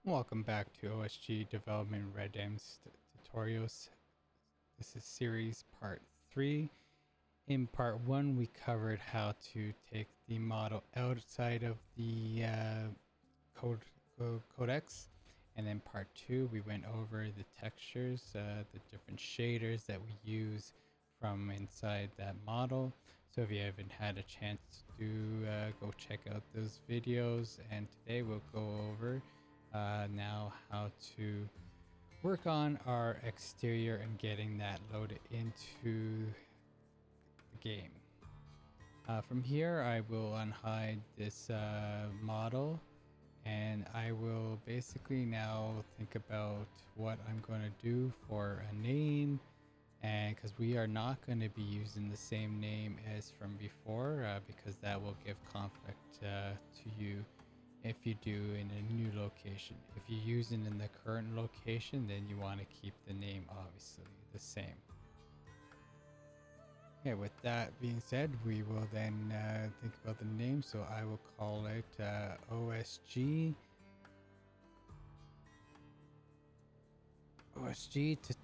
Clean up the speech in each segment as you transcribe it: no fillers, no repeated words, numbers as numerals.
Welcome back to OSG Development RedM tutorials. This is series part 3. In part 1 we covered how to take the model outside of the Codex, and then part 2 we went over the textures, the different shaders that we use from inside that model. So if you haven't had a chance to go check out those videos, and today we'll go over now how to work on our exterior and getting that loaded into the game. From here I will unhide this model, and I will basically now think about what I'm going to do for a name, and because we are not going to be using the same name as from before, because that will give conflict to you if you do in a new location. If you're using in the current location, then you want to keep the name obviously the same. Okay, with that being said, we will then think about the name. So I will call it OSG to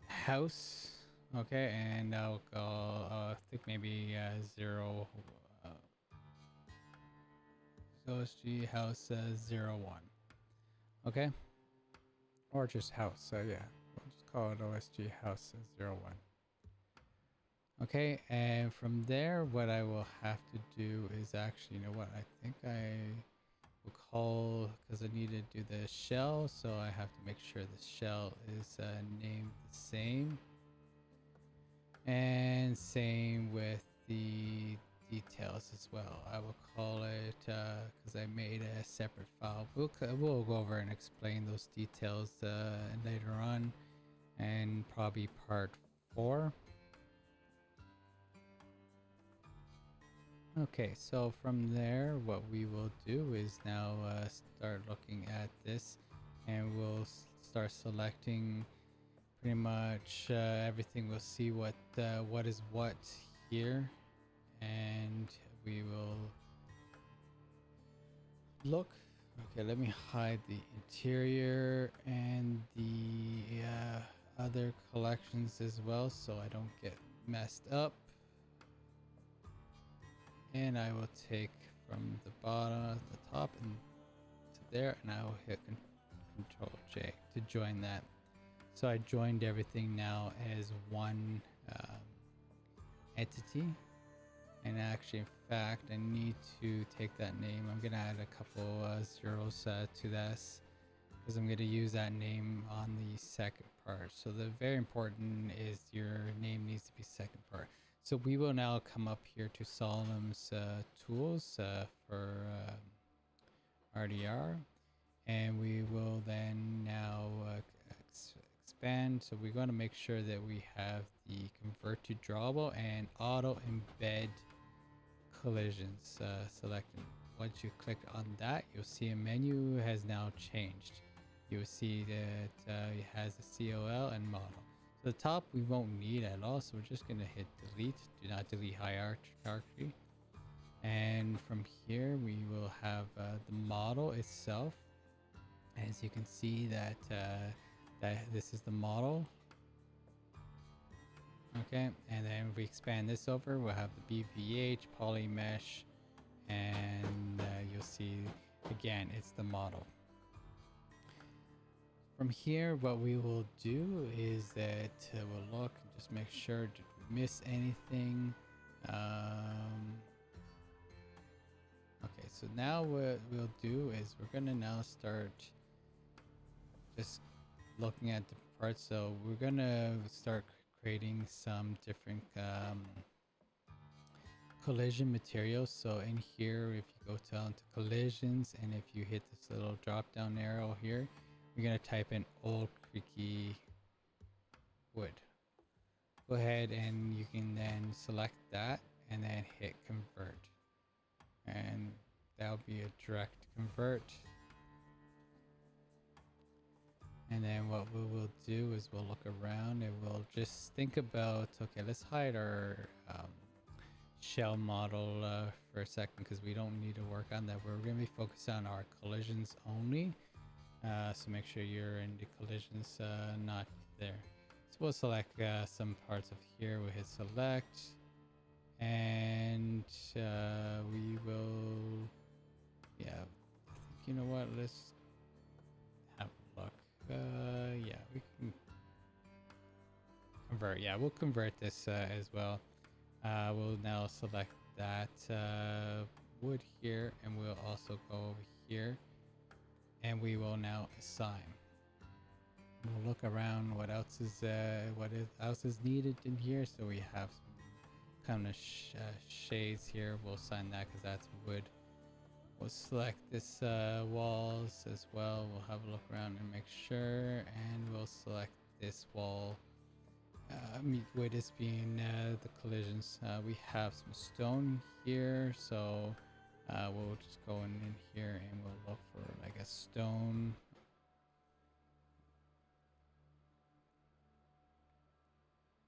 house. Okay, and I'll call I think maybe 0 OSG house 01. Okay, or just house. So yeah, we'll just call it OSG house 01. Okay, and from there what I will have to do is actually, you know what, I think I will call, because I need to do the shell, so I have to make sure the shell is named the same, and same with the details as well. I will call it, because I made a separate file, we'll go over and explain those details later on, and probably part 4. Okay, so from there what we will do is now start looking at this, and we'll start selecting pretty much everything. We'll see what is what here, and we will look. Okay, let me hide the interior and the other collections as well so I don't get messed up. And I will take from the bottom, the top, and to there, and I will hit Control J to join that. So I joined everything now as one entity. And actually, in fact, I need to take that name. I'm gonna add a couple zeros to this, because I'm gonna use that name on the second part. So the very important is your name needs to be second part. So we will now come up here to Solemn's tools for RDR, and we will then now expand. So we're going to make sure that we have the convert to drawable and auto embed collisions selected. Once you click on that, you'll see a menu has now changed. You'll see that it has a COL and model. So the top we won't need at all, so we're just going to hit delete. Do not delete hierarchy. And from here we will have the model itself. As you can see that this is the model. Okay, and then if we expand this over, we'll have the BVH, poly mesh, and you'll see again it's the model. From here, what we will do is that we'll look and just make sure, did we miss anything? Okay, so now what we'll do is we're gonna now start just looking at the parts. So we're gonna start creating some different collision materials. So in here, if you go down to collisions, and if you hit this little drop down arrow here, you're going to type in old creaky wood. Go ahead and you can then select that and then hit convert, and that'll be a direct convert. And then what we will do is we'll look around and we'll just think about, okay, let's hide our shell model for a second, because we don't need to work on that. We're going to be focused on our collisions only. So make sure you're in the collisions, not there. So we'll select some parts of here. We'll hit select, and we will, yeah, I think, you know what, let's have a look. Yeah, we can convert. Yeah, we'll convert this as well. We'll now select that wood here, and we'll also go over here, and we will now assign. We'll look around what else is else is needed in here. So we have some kind of shades here. We'll assign that because that's wood. We'll select this walls as well. We'll have a look around and make sure, and we'll select this wall. With this being the collisions, we have some stone here, so we'll just go in here and we'll look for like a stone.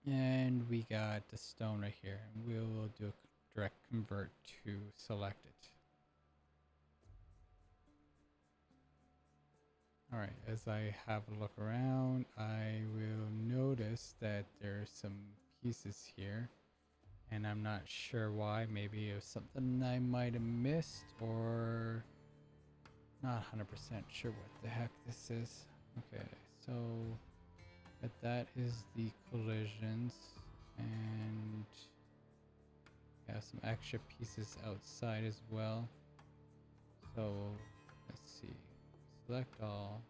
And we got the stone right here, and we will do a direct convert to select it. All right, as I have a look around, I will notice that there's some pieces here, and I'm not sure why. Maybe it was something I might have missed, or not 100% sure what the heck this is. Okay, so but that is the collisions, and we have some extra pieces outside as well. So let's see, select all.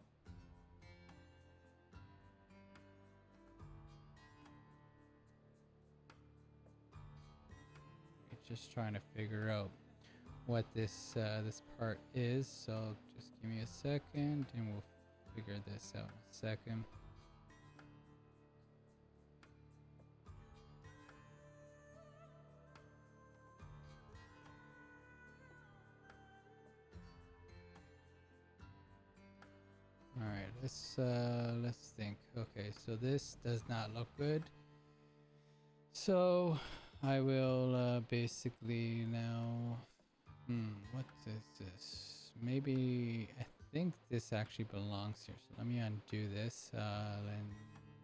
Just trying to figure out what this part is. So just give me a second, and we'll figure this out in a second. All right, let's think. Okay, so this does not look good. So I will basically now. What is this? Maybe I think this actually belongs here. So let me undo this. And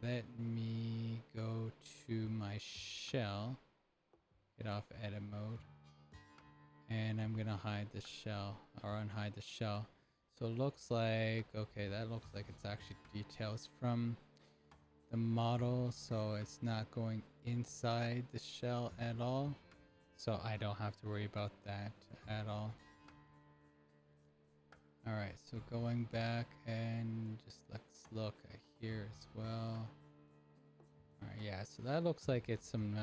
let me go to my shell. Get off edit mode, and I'm gonna hide the shell or unhide the shell. So it looks like, okay, that looks like it's actually details from the model, so it's not going inside the shell at all. So I don't have to worry about that at all. All right, so going back and just let's look at here as well. All right, yeah, so that looks like it's some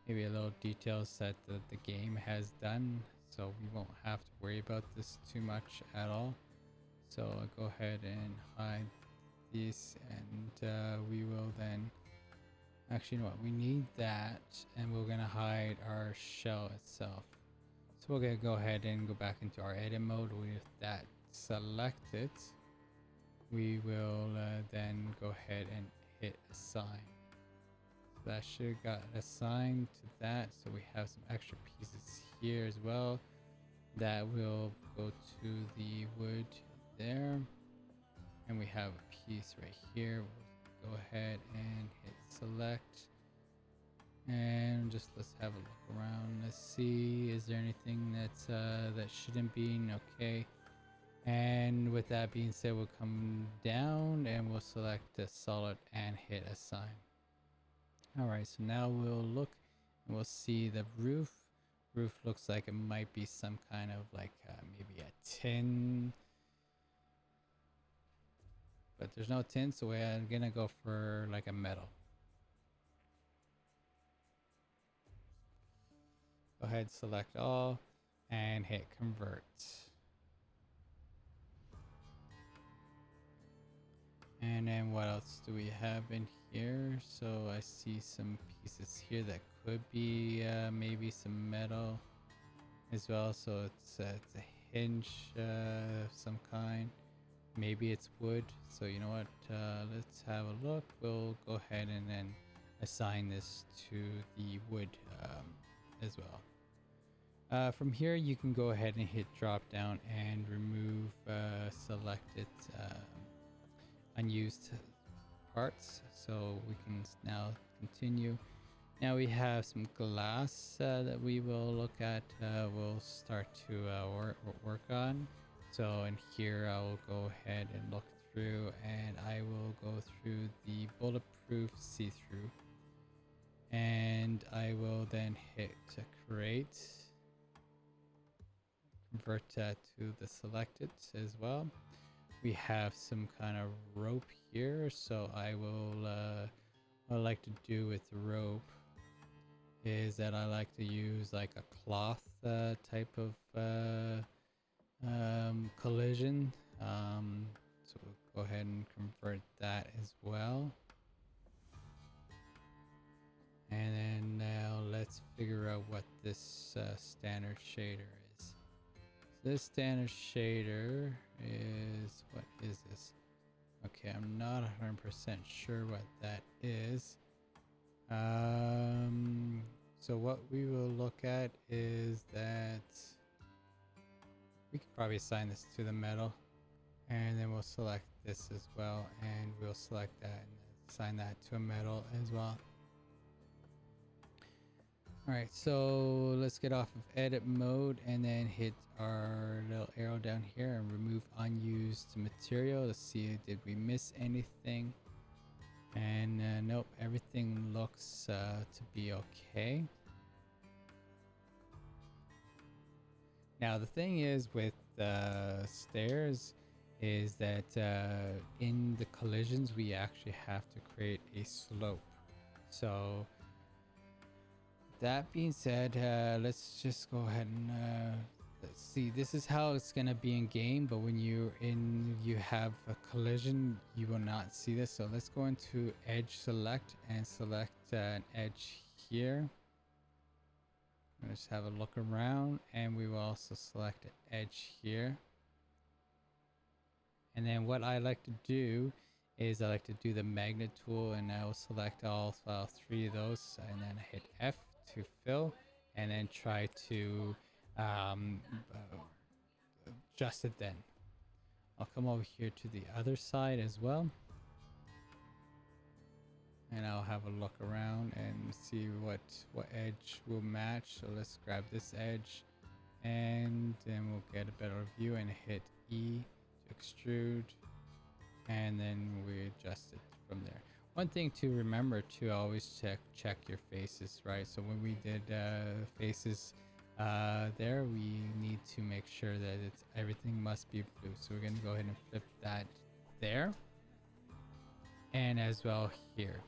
maybe a little details that the game has done. So we won't have to worry about this too much at all. So I'll go ahead and hide these, and we will then actually, you know what, we need that, and we're gonna hide our shell itself. So we're gonna go ahead and go back into our edit mode with that selected. We will then go ahead and hit assign. That should have got assigned to that, so we have some extra pieces here as well that will go to the wood there, and we have a piece right here. We'll go ahead and hit select, and just let's have a look around. Let's see, is there anything that's that shouldn't be? Okay. And with that being said, we'll come down and we'll select the solid and hit assign. All right, so now we'll look and we'll see the roof. Roof looks like it might be some kind of like maybe a tin, but there's no tin, so we're gonna go for like a metal. Go ahead, select all and hit convert. And then what else do we have in here? So I see some pieces here that could be maybe some metal as well. So it's a hinge of some kind. Maybe it's wood. So you know what? Let's have a look. We'll go ahead and then assign this to the wood as well. From here, you can go ahead and hit drop down and remove selected unused parts. So we can now continue. Now we have some glass that we will look at. We'll start to work on. So in here, I will go ahead and look through, and I will go through the bulletproof see-through, and I will then hit create, convert that to the selected as well. We have some kind of rope here, so I will what I like to do with the rope is that I like to use like a cloth type of collision. So we'll go ahead and convert that as well. And then now let's figure out what this standard shader is. So this standard shader is, what is this? Okay, I'm not 100% sure what that is. So what we will look at is that we could probably assign this to the metal, and then we'll select this as well, and we'll select that and assign that to a metal as well. All right, so let's get off of edit mode and then hit our little arrow down here and remove unused material. Let's see, did we miss anything? And nope, everything looks to be okay. Now the thing is with stairs is that in the collisions we actually have to create a slope. So that being said, let's just go ahead and let's see. This is how it's gonna be in game, but when you have a collision, you will not see this. So let's go into edge select and select an edge here. Let's have a look around, and we will also select an edge here. And then what I like to do is I like to do the magnet tool, and I will select all three of those, and then hit F to fill, and then try to adjust it. Then I'll come over here to the other side as well, and I'll have a look around and see what edge will match. So let's grab this edge, and then we'll get a better view and hit E to extrude, and then we adjust it from there. One thing to remember to always check your faces, right? So when we did faces there, we need to make sure that everything must be blue. So we're going to go ahead and flip that there, and as well here.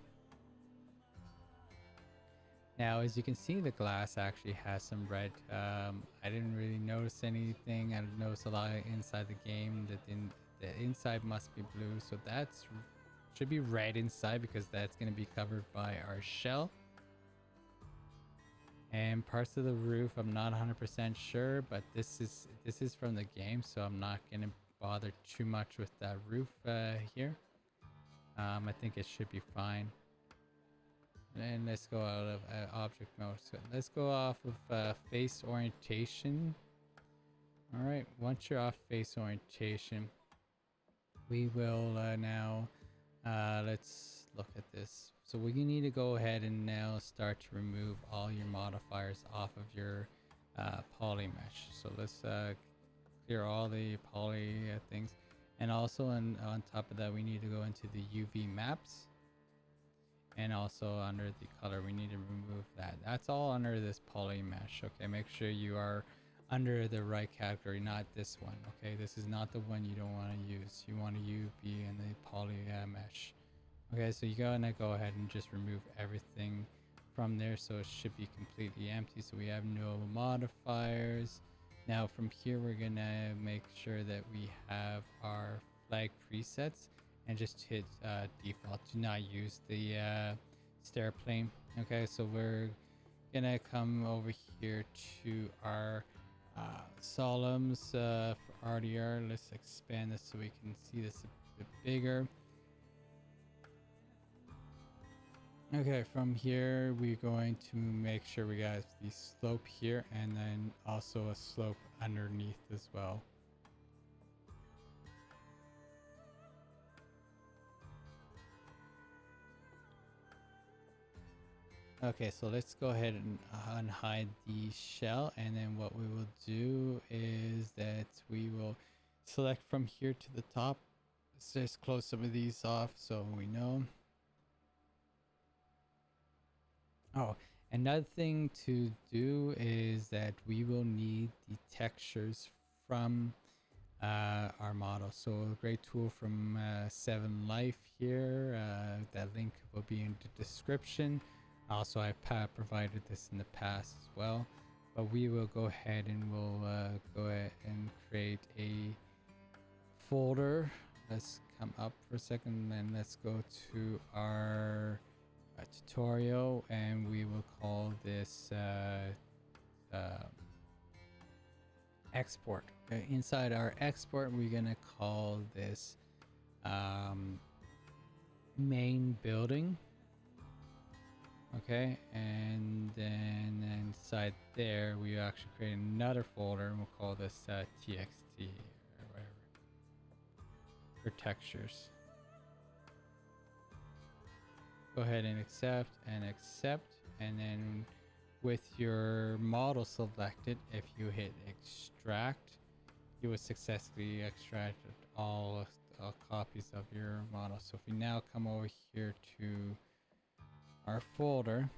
Now, as you can see, the glass actually has some red. I didn't really notice anything. I noticed a lot inside the game that the inside must be blue. So that's should be red inside because that's going to be covered by our shell. And parts of the roof, I'm not 100% sure, but this is from the game, so I'm not going to bother too much with that roof here. I think it should be fine. And let's go out of object mode. So let's go off of face orientation. All right, once you're off face orientation, we will now let's look at this. So we need to go ahead and now start to remove all your modifiers off of your poly mesh. So let's clear all the poly things, and also on top of that, we need to go into the UV maps. And also under the color, we need to remove that. That's all under this poly mesh. Okay, make sure you are under the right category, not this one. Okay, this is not the one you don't want to use. You want to be in the poly mesh. Okay, so you're gonna go ahead and just remove everything from there, so it should be completely empty. So we have no modifiers. Now from here, we're gonna make sure that we have our flag presets, and just hit default. Do not use the stair plane. Okay, so we're gonna come over here to our solemns for RDR. Let's expand this so we can see this a bit bigger. Okay, from here we're going to make sure we got the slope here and then also a slope underneath as well. Okay, so let's go ahead and unhide the shell, and then what we will do is that we will select from here to the top. Let's just close some of these off so we know. Oh, another thing to do is that we will need the textures from our model. So a great tool from 7 Life here. That link will be in the description. Also, I've provided this in the past as well. But we will go ahead and we'll go ahead and create a folder. Let's come up for a second and let's go to our tutorial, and we will call this export. Okay, inside our export we're gonna call this main building. Okay, and then inside there we actually create another folder and we'll call this txt or whatever for textures. Go ahead and accept, and then with your model selected, if you hit extract, you will successfully extract all copies of your model. So if we now come over here to our folder,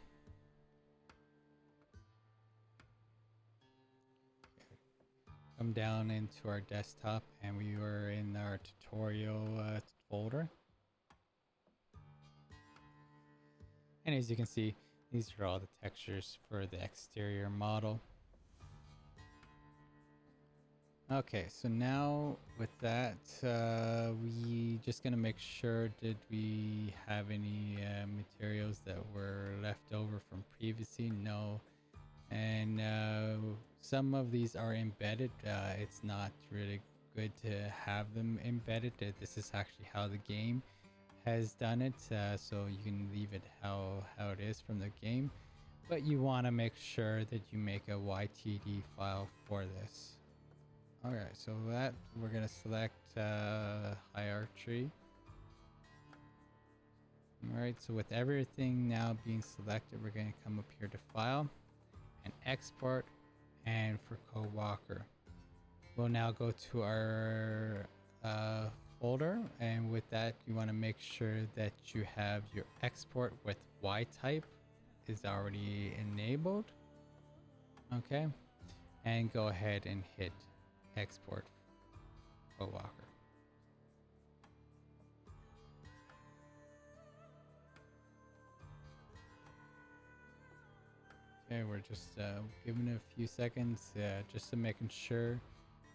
come down into our desktop, and we were in our tutorial folder. And as you can see, these are all the textures for the exterior model. Okay, so now with that, we just gonna make sure did we have any materials that were left over from previously. No. And some of these are embedded. It's not really good to have them embedded. This is actually how the game has done it, so you can leave it how it is from the game, but you want to make sure that you make a YTD file for this. All right, so that we're gonna select hierarchy. All right, so with everything now being selected, we're gonna come up here to file and export, and for Codex we'll now go to our folder, and with that you want to make sure that you have your export with Y type is already enabled. Okay, and go ahead and hit export Codex. Okay, we're just giving it a few seconds just to making sure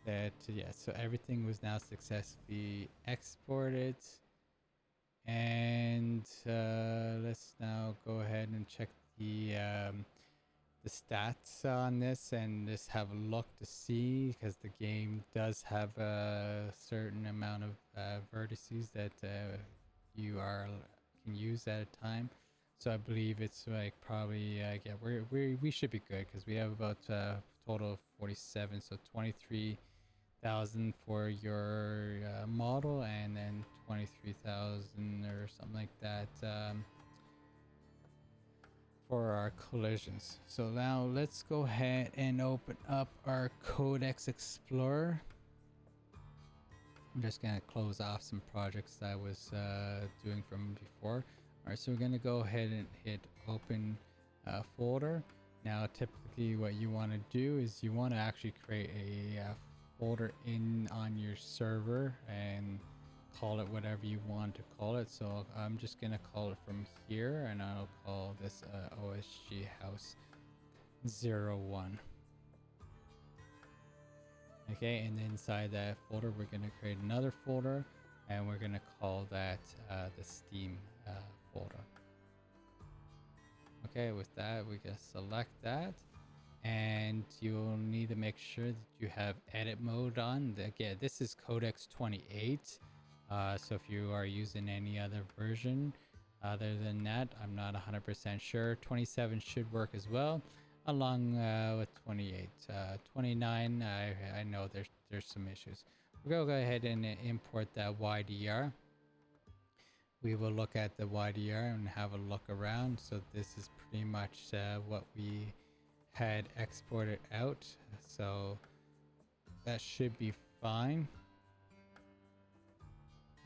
that so everything was now successfully exported. And let's now go ahead and check the stats on this and just have a look to see, because the game does have a certain amount of vertices that you can use at a time. So I believe it's like probably yeah, we should be good, because we have about total of 47, so 23,000 for your model, and then 23,000 or something like that for our collisions. So now let's go ahead and open up our Codex Explorer. I'm just gonna close off some projects that I was doing from before. Alright, so we're gonna go ahead and hit open folder. Now typically what you want to do is you want to actually create a folder on your server and call it whatever you want to call it. So I'm just gonna call it from here, and I'll call this OSG House 01. Okay, and inside that folder we're gonna create another folder, and we're gonna call that the Steam folder. Okay, with that we can select that, and you'll need to make sure that you have edit mode on. Again, this is Codex 28, so if you are using any other version, Other than that, I'm not 100% sure. 27 should work as well, along with 28. 29, I know there's some issues. We're gonna go ahead and import that YDR. We will look at the YDR and have a look around. So this is pretty much what we had exported out. So that should be fine.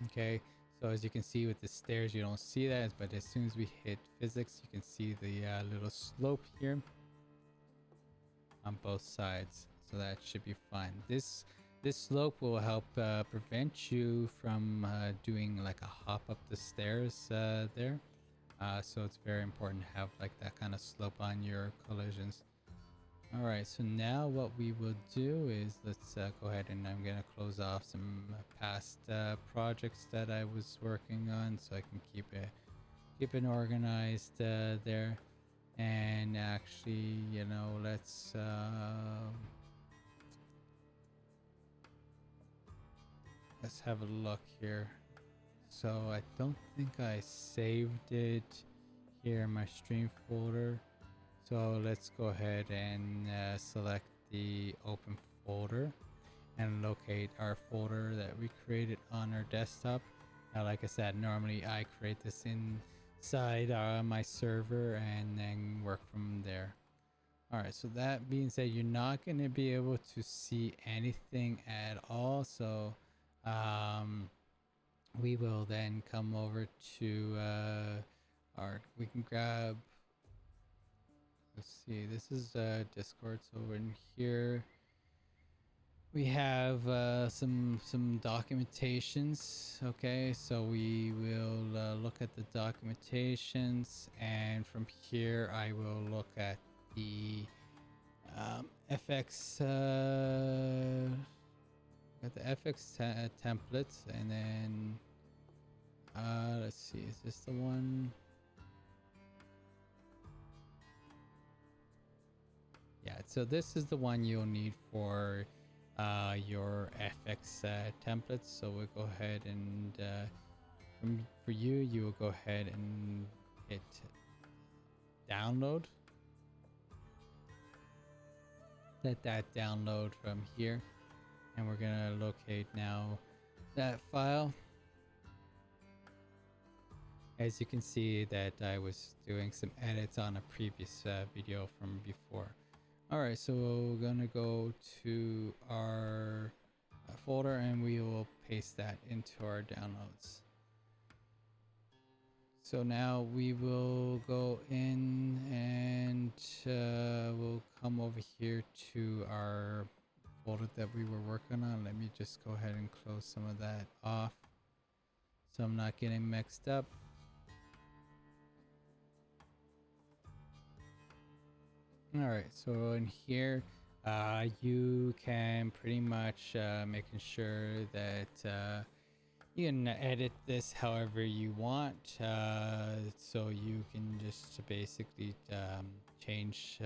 Okay, so as you can see with the stairs, you don't see that, but as soon as we hit physics, you can see the little slope here on both sides. So that should be fine. This slope will help prevent you from doing like a hop up the stairs there. So it's very important to have like that kind of slope on your collisions. All right, so now what we will do is let's go ahead and I'm gonna close off some past projects that I was working on, so I can keep it organized there. And actually, you know, let's have a look here. So I don't think I saved it here in my stream folder. So let's go ahead and select the open folder and locate our folder that we created on our desktop. Now, like I said, normally I create this inside my server and then work from there. All right, so that being said, you're not going to be able to see anything at all. So we will then come over to we can grab, let's see, this is Discord. So over in here we have some documentations. Okay, so we will look at the documentations, and from here I will look at the FX templates, and then let's see, is this the one? Yeah, so this is the one you'll need for your FX templates. So we'll go ahead and for you will go ahead and hit download. Let that download from here, and we're gonna locate now that file. As you can see that I was doing some edits on a previous video from before. Alright, so we're gonna go to our folder and we will paste that into our downloads. So now we will go in and we'll come over here to our folder that we were working on. Let me just go ahead and close some of that off so I'm not getting mixed up. All right, so in here you can pretty much making sure that you can edit this however you want, so you can just basically change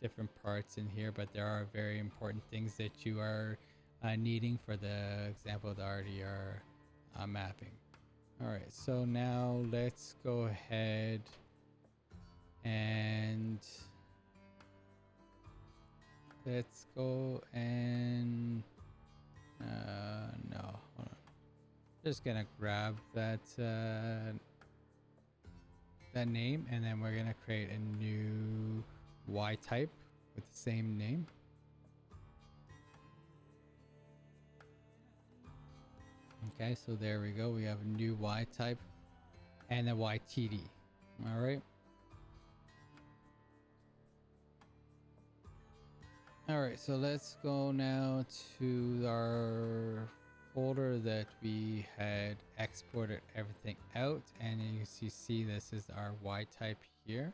different parts in here, but there are very important things that you are needing for the example of the RDR mapping. All right, so now let's go ahead and let's go and no, hold on. Just gonna grab that that name, and then we're gonna create a new Y type with the same name. Okay, so there we go. We have a new Y type and a YTD. All right. All right, so let's go now to our folder that we had exported everything out, and you see this is our Y type here.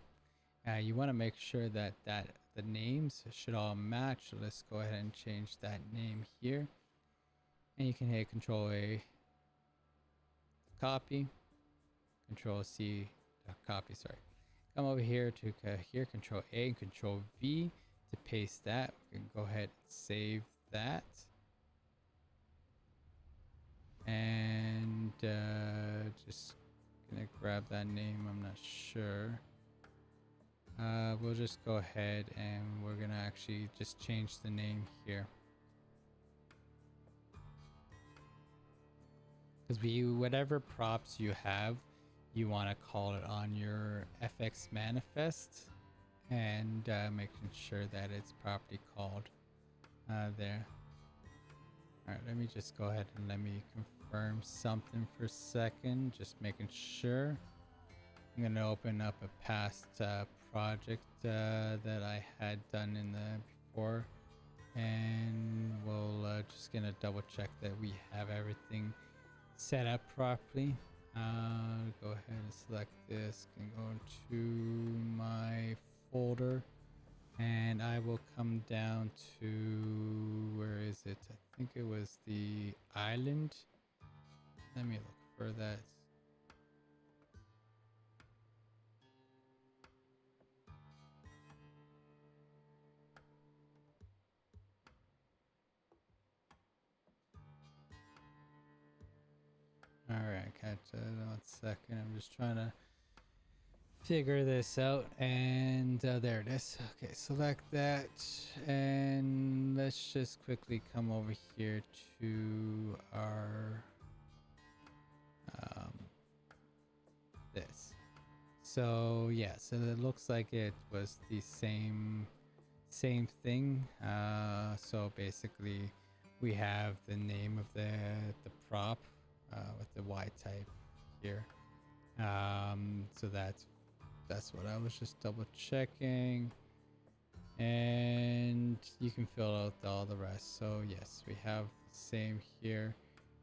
You want to make sure that the names should all match. So let's go ahead and change that name here, and you can hit Control A to copy, Control C to copy. Sorry, come over here to here, Control A and Control V to paste that. We can go ahead and save that, and just gonna grab that name. I'm not sure. We'll just go ahead and we're gonna actually just change the name here. Because whatever props you have, you want to call it on your FX manifest, and making sure that it's properly called there. All right, let me just go ahead and let me confirm something for a second, just making sure. I'm going to open up a past project that I had done in the before, and we'll just going to double check that we have everything set up properly. Go ahead and select this and go into my folder, and I will come down to, where is it? I think it was the island. Let me look for that. All right, catch that 1 second. I'm just trying to figure this out, and there it is. Okay, select that, and let's just quickly come over here to our this. So yeah, so it looks like it was the same thing. So basically we have the name of the prop with the Y type here. So that's what I was just double checking, and you can fill out all the rest. So yes, we have the same here.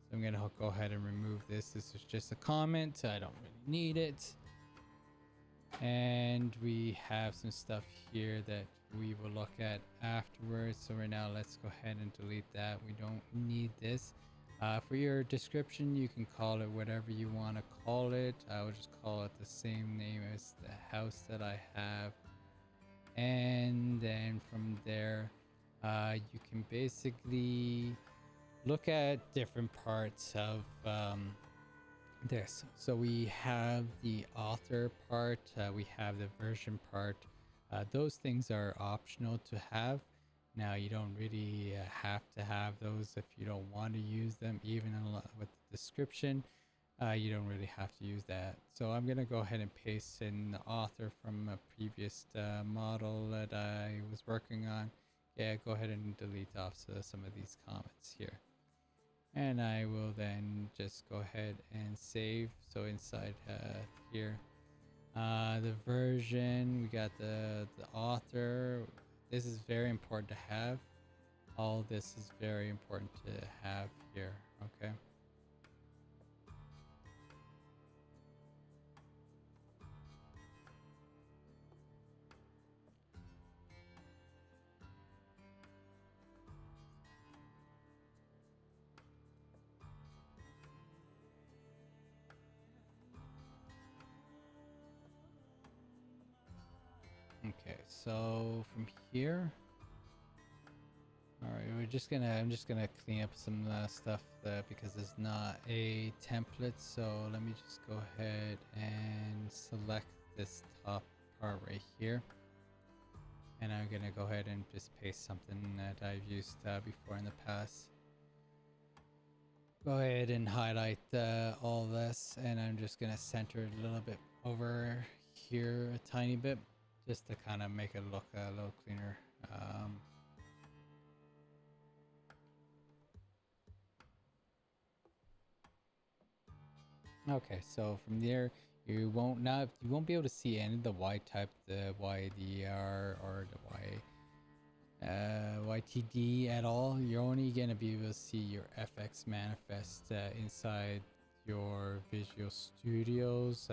So I'm gonna go ahead and remove this. This is just a comment. I don't really need it. And we have some stuff here that we will look at afterwards. So right now, let's go ahead and delete that. We don't need this. For your description, you can call it whatever you want to call it. I will just call it the same name as the house that I have. And then from there, you can basically look at different parts of this. So we have the author part, we have the version part. Those things are optional to have. Now you don't really have to have those if you don't want to use them. Even with the description, you don't really have to use that. So I'm gonna go ahead and paste in the author from a previous model that I was working on. Yeah, go ahead and delete off some of these comments here. And I will then just go ahead and save. So inside here, the version, we got the author. This is very important to have. All this is very important to have here. Okay. Okay, so from here, all right, I'm just gonna clean up some stuff because there's not a template. So let me just go ahead and select this top part right here, and I'm gonna go ahead and just paste something that I've used before in the past. Go ahead and highlight all this, and I'm just gonna center it a little bit over here a tiny bit, just to kind of make it look a little cleaner. Okay, so from there you won't be able to see any of the Y type, the YDR or the YTD at all. You're only gonna be able to see your FX manifest inside your Visual Studios,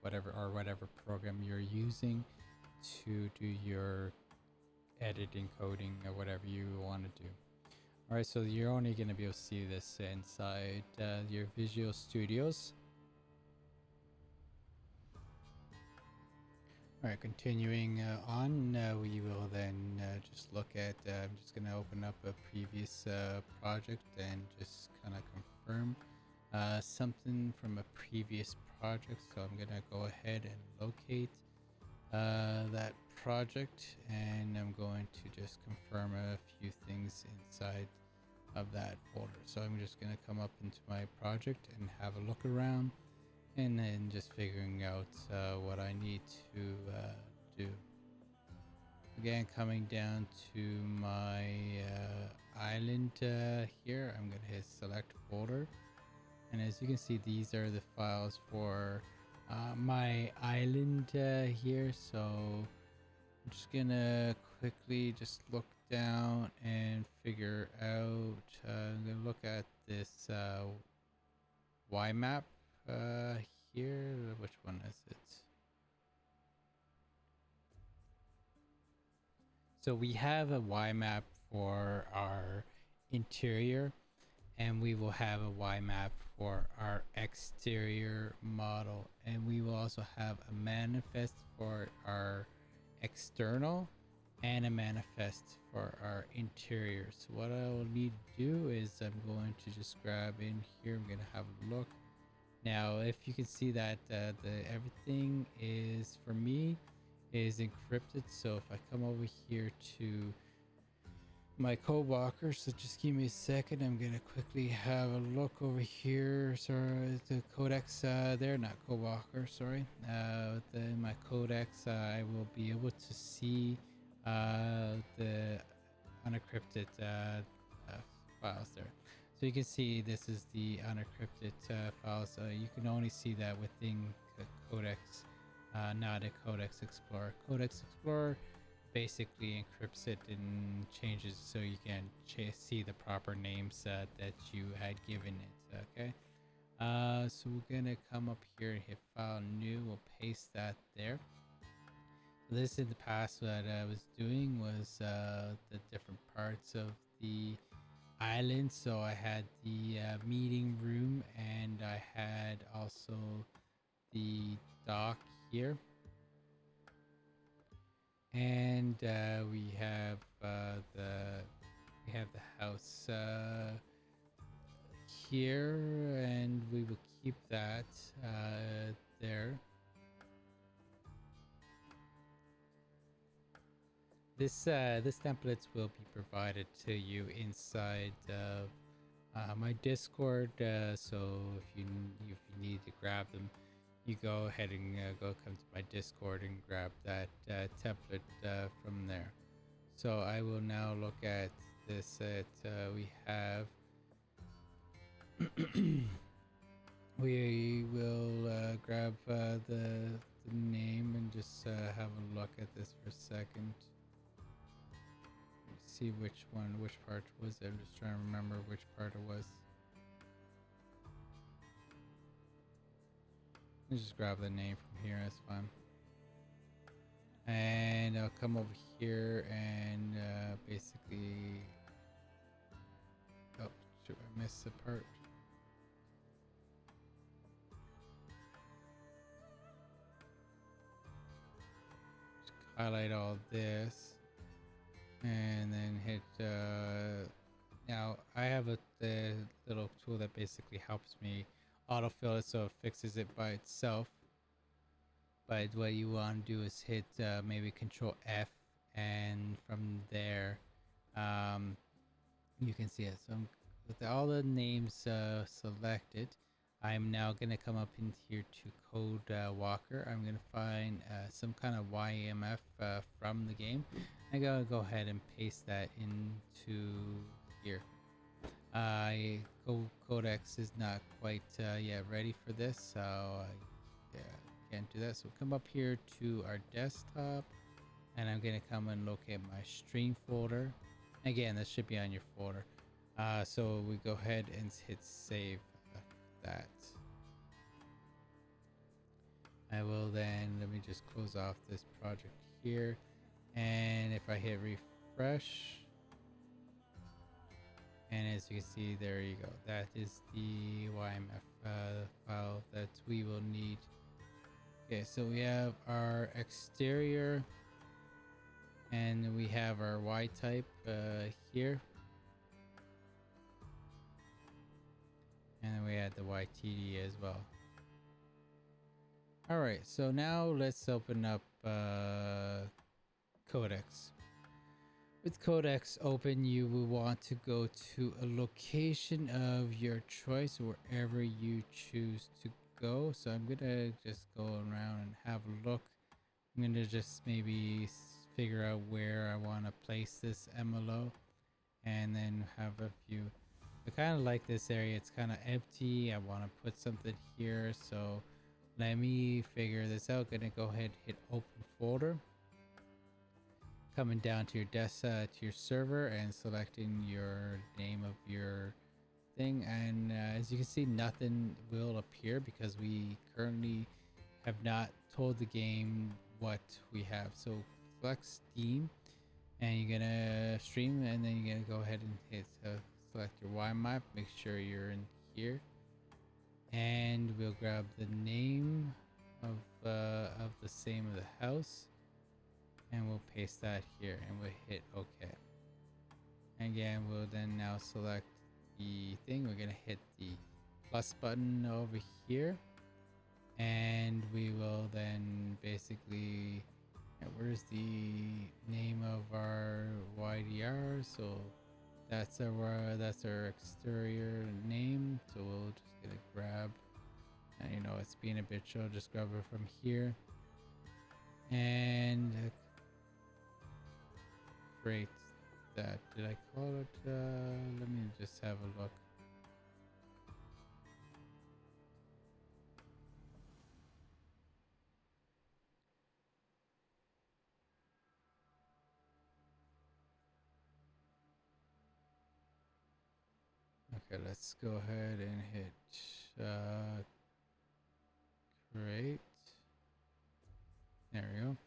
whatever program you're using to do your editing, coding, or whatever you want to do. All right, so you're only going to be able to see this inside your Visual Studios. All right, continuing on, we will then just look at, I'm just going to open up a previous project and just kind of confirm something from a previous project. So I'm gonna go ahead and locate that project, and I'm going to just confirm a few things inside of that folder. So I'm just going to come up into my project and have a look around, and then just figuring out what I need to do. Again, coming down to my island here, I'm going to hit select folder, and as you can see, these are the files for my island here. So I'm just gonna quickly just look down and figure out. I'm gonna look at this Y map here. Which one is it? So we have a Y map for our interior, and we will have a Y map for our exterior model, and we will also have a manifest for our external and a manifest for our interior. So what I will need to do is I'm going to just grab in here. I'm going to have a look. Now, if you can see that the everything is, for me, is encrypted. So if I come over here to my code walker, so just give me a second, I'm gonna quickly have a look over here. Sorry, the Codex there, not code walker, sorry. Within my Codex, I will be able to see the unencrypted files there. So you can see this is the unencrypted files. You can only see that within the Codex, not a Codex Explorer. Codex Explorer basically encrypts it and changes so you can see the proper names that you had given it. Okay, so we're gonna come up here and hit file new. We'll paste that there. So this in the past, what I was doing was the different parts of the island. So I had the meeting room, and I had also the dock here. And we have the house here, and we will keep that there. This templates will be provided to you inside of my Discord. So if you need to grab them, you go ahead and come to my Discord and grab that template from there. So I will now look at this. We have we will grab the name and just have a look at this for a second. See which part was it. I'm just trying to remember which part it was. Let's just grab the name from here, that's fine. And I'll come over here and basically, oh shoot, I missed the part. Just highlight all this and then hit now I have the little tool that basically helps me autofill it, so it fixes it by itself. But what you want to do is hit maybe Control F, and from there you can see it. So with all the names selected, I'm now going to come up in here to Code Walker. I'm going to find some kind of YMF from the game. I'm going to go ahead and paste that into here. Codex is not quite yet ready for this, so yeah, can't do that. So come up here to our desktop, and I'm gonna come and locate my stream folder. Again, this should be on your folder. So we go ahead and hit save that. I will then, let me just close off this project here, and if I hit refresh, and as you can see, there you go. That is the YMF file that we will need. Okay, so we have our exterior, and we have our Y type here. And then we had the YTD as well. All right, so now let's open up Codex. With Codex open, you will want to go to a location of your choice, wherever you choose to go. So I'm gonna just go around and have a look. I'm gonna just maybe figure out where I want to place this MLO, and then have a few. I kind of like this area. It's kind of empty. I want to put something here, so let me figure this out. Gonna go ahead and hit open folder, coming down to your desk, to your server, and selecting your name of your thing. And as you can see, nothing will appear because we currently have not told the game what we have. So select Steam, and you're gonna stream, and then you're gonna go ahead and hit select your Y map. Make sure you're in here, and we'll grab the name of the same of the house, and we'll paste that here, and we'll hit OK. Again, we'll then now select the thing. We're gonna hit the plus button over here, and we will then basically, where's the name of our YDR? So that's our exterior name. So we'll just gonna grab, and you know it's being a bit show, just grab it from here and create that. Did I call it? Let me just have a look. Okay, let's go ahead and hit create. There we go.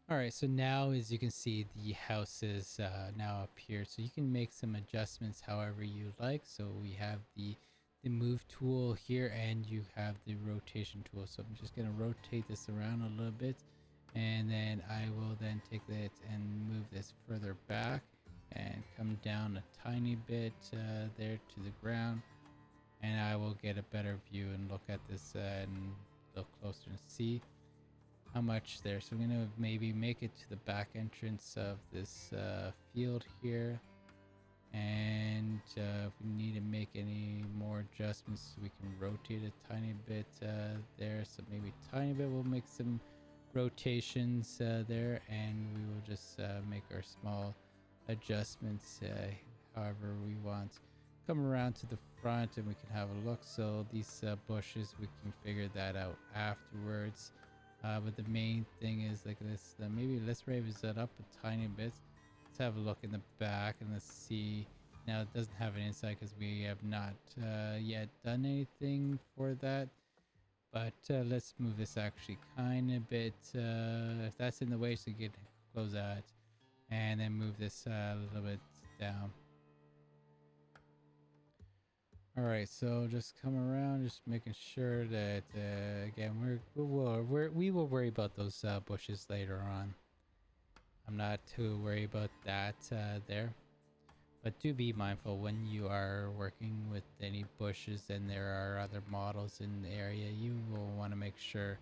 All right, so now as you can see, the house is now up here, so you can make some adjustments however you like. So we have the move tool here, and you have the rotation tool. So I'm just going to rotate this around a little bit, and then I will then take it and move this further back and come down a tiny bit there to the ground, and I will get a better view and look at this and look closer and see how much there. So I'm gonna maybe make it to the back entrance of this field here, and if we need to make any more adjustments, we can rotate a tiny bit there. So maybe tiny bit, we'll make some rotations there, and we will just make our small adjustments however we want. Come around to the front and we can have a look. So these bushes, we can figure that out afterwards. But the main thing is like this. Maybe let's raise that up a tiny bit. Let's have a look in the back and let's see. Now it doesn't have an inside because we have not yet done anything for that. But let's move this actually kind of bit. If that's in the way, so you can close that, and then move this a little bit down. All right, so just come around, just making sure that again we will worry about those bushes later on. I'm not too worried about that there, but do be mindful when you are working with any bushes and there are other models in the area. You will want to make sure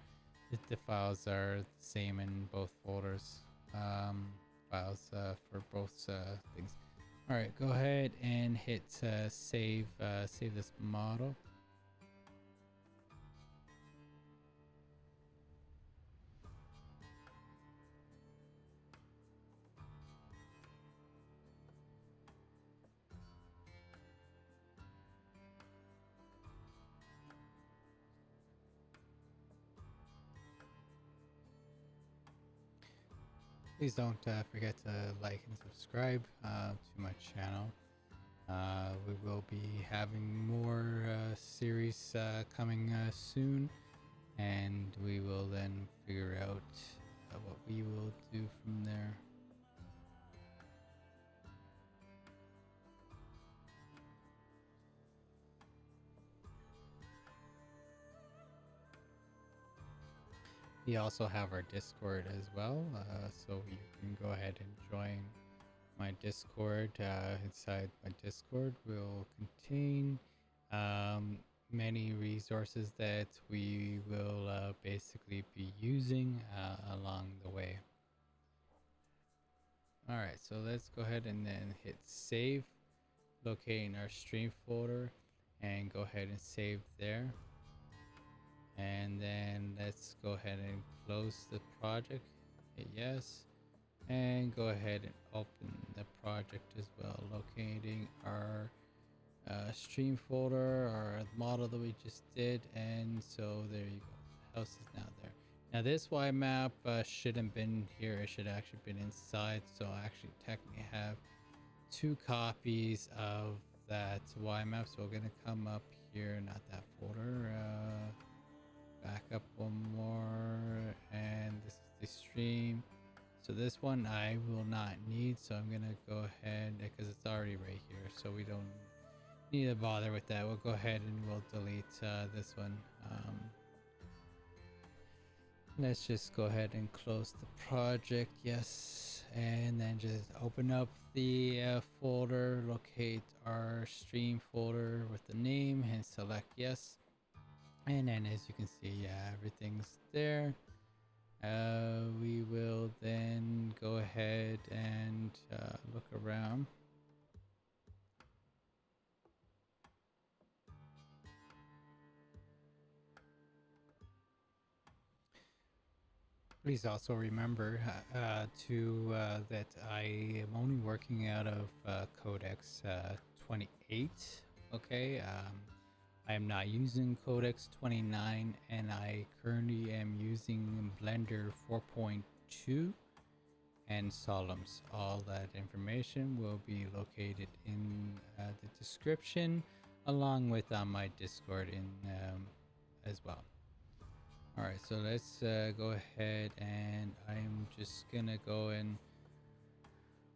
that the files are the same in both folders, files for both things. All right, go ahead and hit save this model. Please don't forget to like and subscribe to my channel. We will be having more series coming soon, and we will then figure out what we will do from there. We also have our Discord as well, so you can go ahead and join my Discord. Inside my Discord will contain many resources that we will basically be using along the way. All right, so let's go ahead and then hit save, locating our stream folder, and go ahead and save there. And then let's go ahead and close the project, hit yes, and go ahead and open the project as well, locating our stream folder or model that we just did. And so there you go, the house is now there. Now this Y map shouldn't been here, it should actually been inside, so I actually technically have 2 copies of that Y map. So we're gonna come up here, not that folder, back up one more, and this is the stream. So this one I will not need, so I'm gonna go ahead because it's already right here, so we don't need to bother with that. We'll go ahead and we'll delete this one. Let's just go ahead and close the project, yes, and then just open up the folder, locate our stream folder with the name, and select yes. And then as you can see, yeah, everything's there. We will then go ahead and look around. Please also remember that I am only working out of Codex 28. Okay, I am not using Codex 29, and I currently am using Blender 4.2 and Solemns. All that information will be located in the description, along with my Discord as well. All right, so let's go ahead, and I'm just gonna go and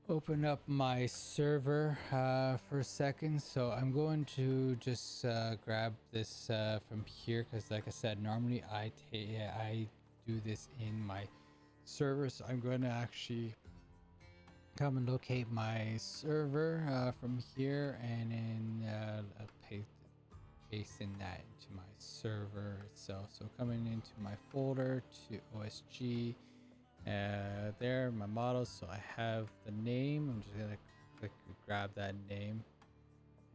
open up my server for a second. So I'm going to just grab this from here, because like I said, normally I do this in my server. So I'm going to actually come and locate my server from here, and then paste in that into my server itself. So coming into my folder to OSG, there, my model. So I have the name. I'm just gonna grab that name,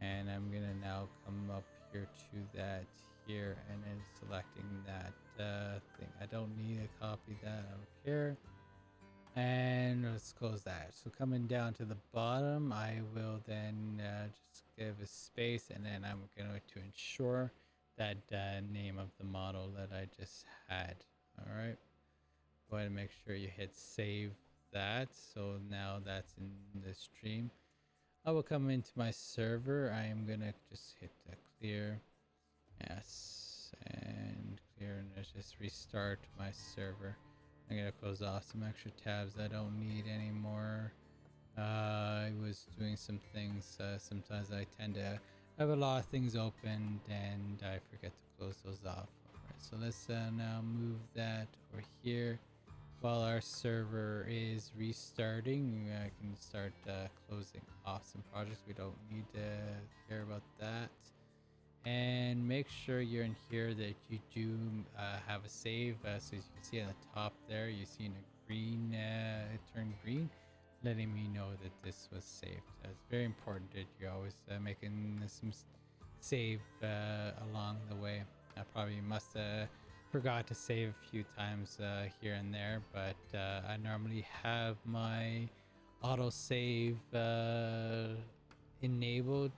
and I'm gonna now come up here to that here, and then selecting that thing. I don't need to copy that, I don't care. And let's close that. So coming down to the bottom, I will then just give a space, and then I'm going to ensure that name of the model that I just had. All right, go ahead and make sure you hit save that. So now that's in the stream. I will come into my server. I am going to just hit clear, yes, and clear, and let's just restart my server. I'm gonna close off some extra tabs I don't need anymore. I was doing some things. Sometimes I tend to have a lot of things open, and I forget to close those off. Alright, so let's now move that over here. While our server is restarting, I can start closing off some projects. We don't need to care about that. And make sure you're in here that you do have a save. So as you can see on the top there, you see in a green, it turned green, letting me know that this was saved. It's very important that you're always making some save along the way. I probably must have forgot to save a few times here and there, but I normally have my auto save enabled,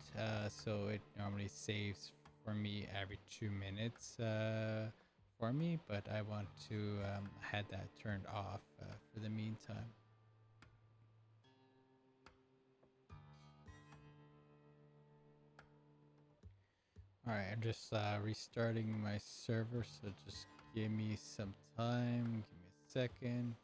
so it normally saves for me every 2 minutes for me, but I want to had that turned off for the meantime. All right, I'm just restarting my server, so just give me some time, give me a second.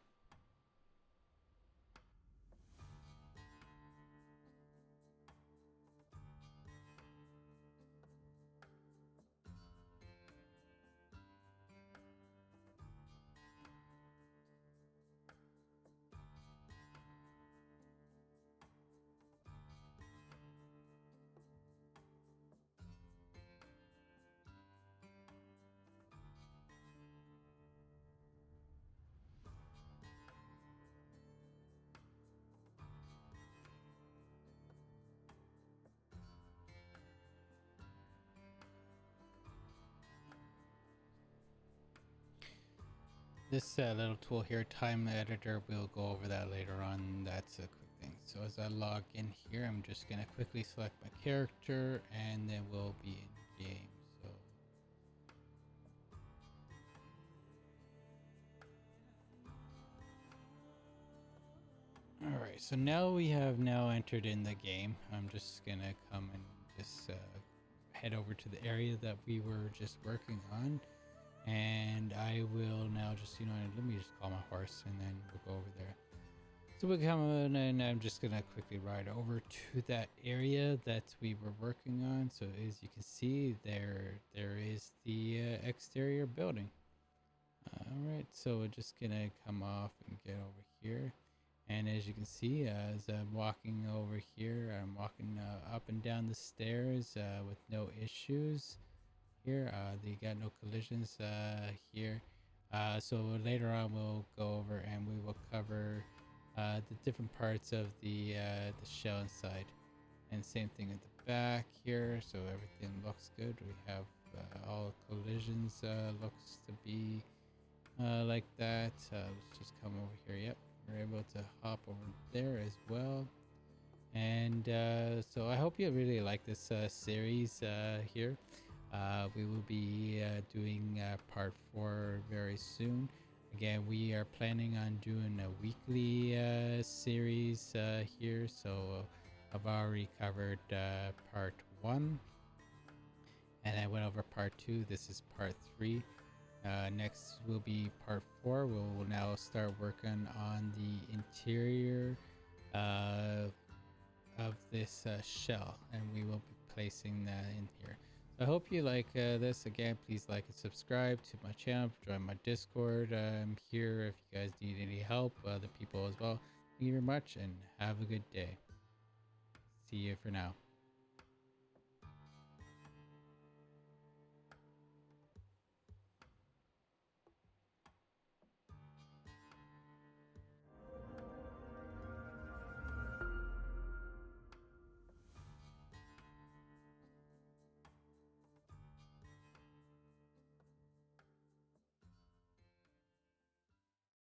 This little tool here, time editor, we'll go over that later on. That's a quick thing. So as I log in here, I'm just gonna quickly select my character and then we'll be in game. So all right, so now we have now entered in the game. I'm just gonna come and just head over to the area that we were just working on, and I will now just, you know, let me just call my horse and then we'll go over there. So we'll come in and I'm just gonna quickly ride over to that area that we were working on. So as you can see, there is the exterior building. All right, so we're just gonna come off and get over here. And as you can see, as I'm walking over here, I'm walking up and down the stairs with no issues here. They got no collisions here. So later on, we'll go over and we will cover the different parts of the shell inside. And same thing at the back here. So everything looks good. We have all collisions looks to be like that. Let's just come over here. Yep. We're able to hop over there as well. And so I hope you really like this series here. We will be doing part 4 very soon. Again, we are planning on doing a weekly series here. So I've already covered part 1 and I went over part 2. This is part 3. Next will be part 4. We'll now start working on the interior of this shell, and we will be placing that in here. So I hope you like this. Again, please like and subscribe to my channel. Join my Discord. I'm here if you guys need any help. Other people as well. Thank you very much, and have a good day. See you for now.